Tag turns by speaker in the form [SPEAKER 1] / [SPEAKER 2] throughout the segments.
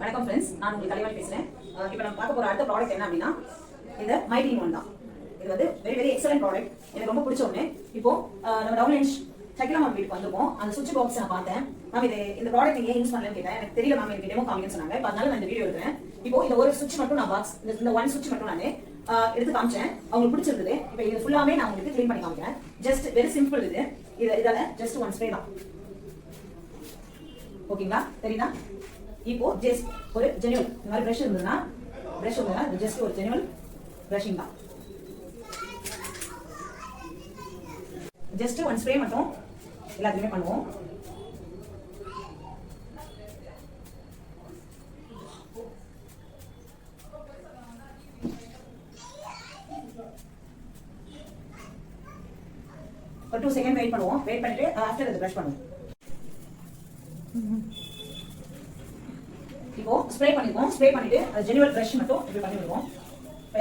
[SPEAKER 1] வணக்கம் ஃப்ரெண்ட்ஸ், நான் உங்களுக்கு கலைவாணி பேசுறேன். இப்போ நம்ம பார்க்க போற அடுத்த ப்ராடக்ட் என்ன அப்படின்னா இந்த மைட்டின் ஒன் தான். இது வந்து வெரி எக்ஸலன்ட் ப்ராடக்ட். எனக்கு ரொம்ப பிடிச்ச ஒன்று. இப்போ நம்ம டவுன்லைன்ஸ் சைக்கிளா மேம் வீட்டுக்கு வந்திருக்கோம். அந்த சுவிட்ச் பாக்ஸ் நான் பார்த்தேன். மேம் இந்த ப்ராடக்ட் நீங்க ஏன் யூஸ் பண்ணலன்னு கேட்டேன். எனக்கு தெரியல மேம், எனக்கு டெமோ காமிக்கன்னு சொன்னாங்க. இப்போ அதனால நான் இந்த வீடியோ எடுக்கிறேன். இப்போ இந்த ஒரு சுவிட்ச் மட்டும் நான் பாக்ஸ் இந்த ஒன் சுவிட்ச் மட்டும் நான் எடுத்து காமிச்சேன். அவங்களுக்கு பிடிச்சிருந்தது. இப்போ இது ஃபுல்லாமே நான் உங்களுக்கு க்ளீன் பண்ணி காமிக்கிறேன். Just very simple. இதால ஜஸ்ட் ஒன் ஸ்ப்ரே தான். ஓகேங்களா? தெரியுதா? இப்போ ஜஸ்ட் ஒரு ஜெனுவல் இந்த மாதிரி பிரஷ் இருந்ததுன்னா ஜஸ்ட் ஒரு ஜெனுவல் பிரஷிங் தான். ஜஸ்ட் ஒன் ஸ்ப்ரே மட்டும் எல்லாத்தையுமே பண்ணுவோம். ஒரு 2 செகண்ட் வெயிட் பண்ணுவோம். வெயிட் பண்ணிட்டு ஆஃப்டர் இது பிரஷ் பண்ணுவோம். இப்போ ஸ்ப்ரே பண்ணிருக்கோம். ஸ்ப்ரே பண்ணிட்டு அது ஜெனுவல் பிரஷ் மட்டும் இப்படி பண்ணி விடுவோம்.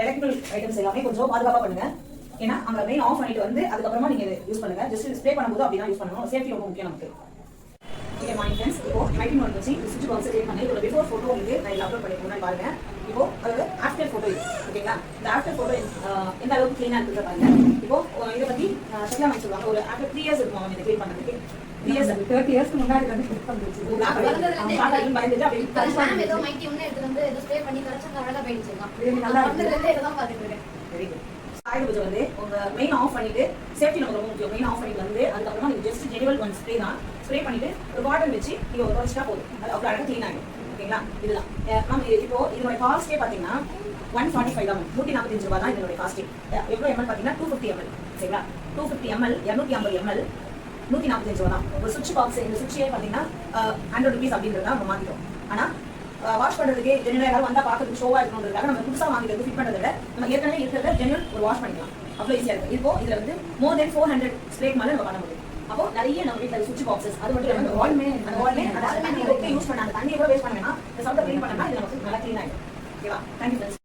[SPEAKER 1] எலக்ட்ரிக்கல் ஐட்டம்ஸ் எல்லாமே கொஞ்சம் பாதுகாப்பா பண்ணுங்க. ஏன்னா அவங்க மெயின் ஆஃப் பண்ணிட்டு வந்து அதுக்கப்புறமா நீங்க யூஸ் பண்ணுங்க. ஜஸ்ட் ஸ்ப்ரே பண்ணும்போது அப்படிதான் யூஸ் பண்ணணும். சேஃப்டி ரொம்ப முக்கியம் நமக்கு. ஓகே மார்னிங் ஃப்ரெண்ட்ஸ், இப்போ மைட்டின் ஒன் வச்சு சுவிட்ச் பாக்ஸ் கிளியர் பண்ணி இதோட பிஃபோர் போட்டோ உங்களுக்கு நான் இதில் அப்லோட் பண்ணிருக்கேன். பாருங்க. இப்போ அது ஆஃப்டர் போட்டோ இது. ஓகேங்களா? இந்த ஆஃப்டர் போட்டோ எந்த அளவுக்கு கிளீனா இருக்குது பாருங்க. இப்போ இதை பத்தி சக்லா மேம் சொல்லுவாங்க. ஒரு ஆஃப்டர் 3 இயர்ஸ் இருக்கும் இதை கிளீன் பண்றதுக்கு.
[SPEAKER 2] 30 இயர்ஸ்க்கு முன்னாடி வந்து கிளிக் பண்ணிருச்சு.
[SPEAKER 1] பயந்துட்டு அப்படி
[SPEAKER 3] ஏதோ மைட்டி ஒண்ணு எடுத்து வந்து ஏதோ ஸ்ப்ரே பண்ணி கரெக்ட்டா அழகா போயிடுச்சுங்க.
[SPEAKER 2] இது நல்லா இருக்கு.
[SPEAKER 3] வந்து இத தான் பாத்துட்டு இருக்கேன்.
[SPEAKER 1] Very good. ஆயுர்வேதம் வந்து உங்க மெயின் ஆஃப் பண்ணிட்டு சேஃப்டி நமக்கு ரொம்ப முக்கியம். மெயின் ஆஃப் பண்ணிட்டு வந்து அதுக்கப்புறமா நீங்க ஜஸ்ட் ஜெனுவல் ஒன் ஸ்ப்ரே தான். ஸ்ப்ரே பண்ணிட்டு ஒரு பாட்டில் வச்சு நீங்க ஒரு தொடச்சிட்டா போதும். அது அவ்வளோ அழகாக க்ளீன் ஆகிடும். ஓகேங்களா? இதுதான் மேம். இப்போ இதோட காஸ்ட்டே பார்த்தீங்கன்னா 145 தான். 145 ரூபாய் தான் இதோட காஸ்ட்டே. எவ்வளோ எம்எல் பார்த்தீங்கன்னா 250 ml. சரிங்களா? 250 ml 250 ml 145 ரூபா தான். ஒரு சுவிட்ச் பாக்ஸ் இந்த சுவிட்சே பார்த்தீங்கன்னா 100 rupees அப்படின்றத நம்ம மாத்திட்டோம். ஆனால் வாஷ் பண்றதுக்கு ஜெனுவல் யாராவது வந்தா பார்க்கறதுக்கு ஷோவா இருக்கணுன்றதுக்காக நம்ம புதுசா வாங்கிட்டு ஃபிட் பண்றதை விட நம்ம ஏற்கனவே இருக்கிறத ஜெனுவல் ஒரு வாஷ் பண்ணிக்கலாம். அவ்வளோ ஈஸியா இருக்கு. இப்போ இதுல வந்து மோர் தென் 400 ஸ்ப்ரேக்கு மேல நம்ம பண்ண முடியும். அப்போ நிறைய நம்ம வீட்டில் சுவிட்ச் பாக்ஸஸ் அது மட்டும் இல்லாமல் வால்மே தண்ணி யூஸ் பண்ண அந்த தண்ணியை கூட வேஸ்ட் பண்ண வேணாம். இந்த சவுண்டை க்ளீன் பண்ணா இது நமக்கு நல்லா க்ளீன் ஆகிடும். ஓகேவா? Thank you friends.